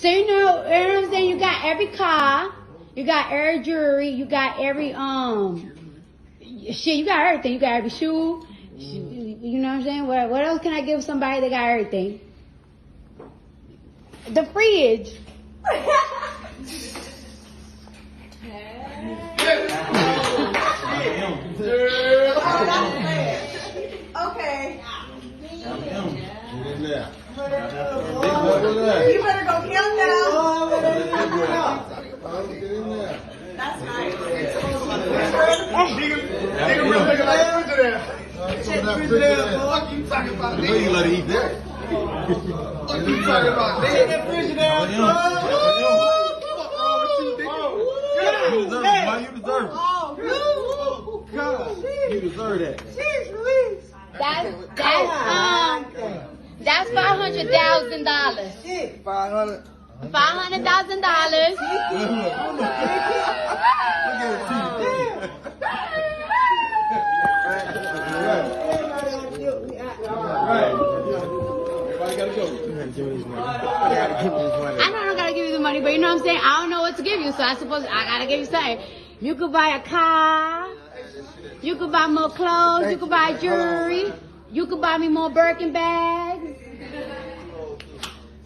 So you know what I'm saying? You got every car, you got every jewelry, you got every shit. You got everything. You got every shoe. You know what I'm saying? What else can I give somebody that got everything? The fridge. Okay. You better go count now. That's nice. Nigga real nigga like refrigerator. Fuck you talking about? The way you let her eat that. Fuck you talking about? Nigga, that refrigerator. You deserve it. Why you deserve it? You deserve that. That's $500,000. $500,000. $500,000. Everybody gotta go. I know I don't gotta give you the money, but you know what I'm saying? I don't know what to give you, so I gotta give you something. You could buy a car. You could buy more clothes. You could buy jewelry. You could buy me more Birkin bags.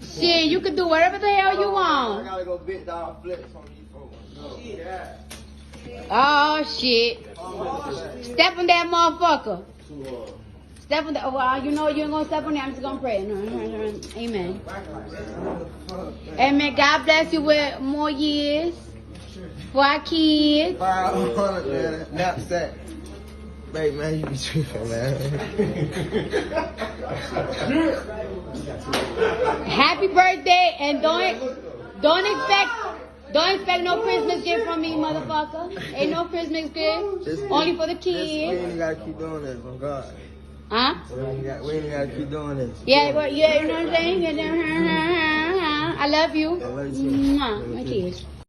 Shit, you could do whatever the hell you want. I gotta go big dog flex on these folks. Oh shit. Step on that motherfucker. Step on that. Well, you know you ain't gonna step on that. I'm just gonna pray. Amen. Amen. God bless you with more years for our kids. 500, man. Knapsack. Baby, man, you be tripping, man. Happy birthday, and don't expect no Christmas gift from me, motherfucker. Ain't no Christmas gift. Only for the kids. We ain't gotta keep doing this, oh God. Huh? We ain't gotta keep doing this. Yeah, well, yeah, you know what I'm saying? I love you. I love you too. Mwah, my kids.